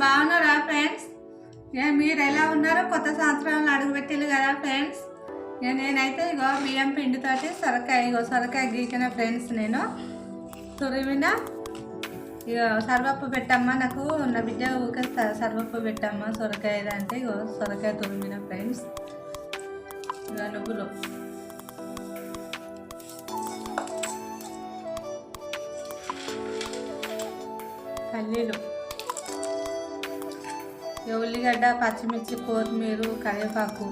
బాగున్నారా ఫ్రెండ్స్? మీరు ఎలా ఉన్నారో కొత్త సంవత్సరంలో అడుగుపెట్టిల్లు కదా ఫ్రెండ్స్. నేనైతే ఇగో బియ్యం పిండితోటి సొరకాయ గీకిన ఫ్రెండ్స్. నేను తురిమిన ఇక సర్వప్పు పెట్టమ్మా, నాకు నా బిడ్డ ఊకే సర్వప్పు పెట్టమ్మా సొరకాయ అంటే ఇగో సొరకాయ తురిమిన ఫ్రెండ్స్. ఇక నువ్వులు, పల్లీలు, ఉల్లిగడ్డ, పచ్చిమిర్చి, కొత్తిమీర, కరివేపాకు,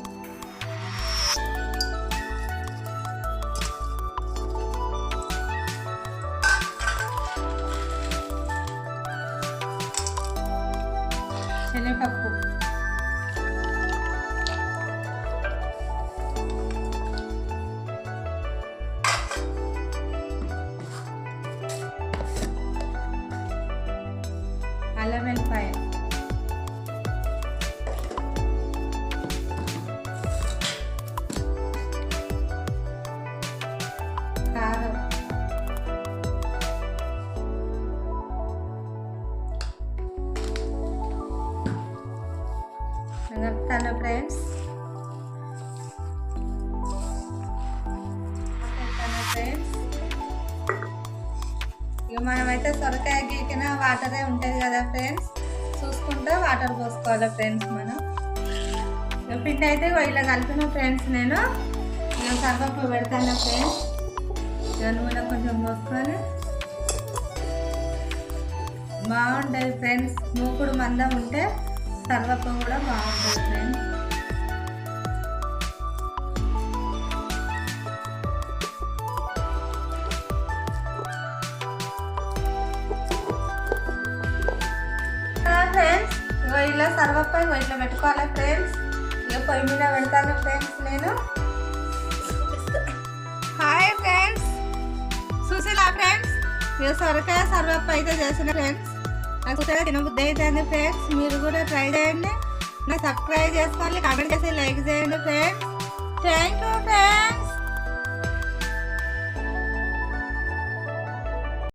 శనగపప్పు, అల్లం వెల్లిపాయ, కారం, కలుపుతాను ఫ్రెండ్స్. ఇక మనమైతే సొరకాయ గీకిన వాటరే ఉంటుంది కదా ఫ్రెండ్స్, చూసుకుంటే వాటర్ పోసుకోవాలి ఫ్రెండ్స్. మనం పిండి అయితే ఇలా కలిపిన ఫ్రెండ్స్. నేను ఇక సర్వప్పు పెడతాను ఫ్రెండ్స్. ఇక నూనె కొంచెం పోసుకొని బాగుంటుంది ఫ్రెండ్స్. మూకుడు మందం ఉంటే సర్వప్పు కూడా బాగుంటుంది ఫ్రెండ్స్. ఫ్రెండ్స్ ఇలా సర్వపై ఇట్లా పెట్టుకోవాలి ఫ్రెండ్స్. ఇక పొయ్యి మీద పెడతాను ఫ్రెండ్స్. నేను హాయ్ ఫ్రెండ్స్, చూసిలా ఫ్రెండ్స్. ఇక సొరకాయ సర్వప్ప అయితే చేసిన ఫ్రెండ్స్. నాకు తినబుద్ధి అవుతుంది ఫ్రెండ్స్. మీరు కూడా ట్రై చేయండి, నాకు సబ్స్క్రైబ్ చేసుకోవాలి, కామెంట్ చేసి లైక్ చేయండి ఫ్రెండ్స్. థ్యాంక్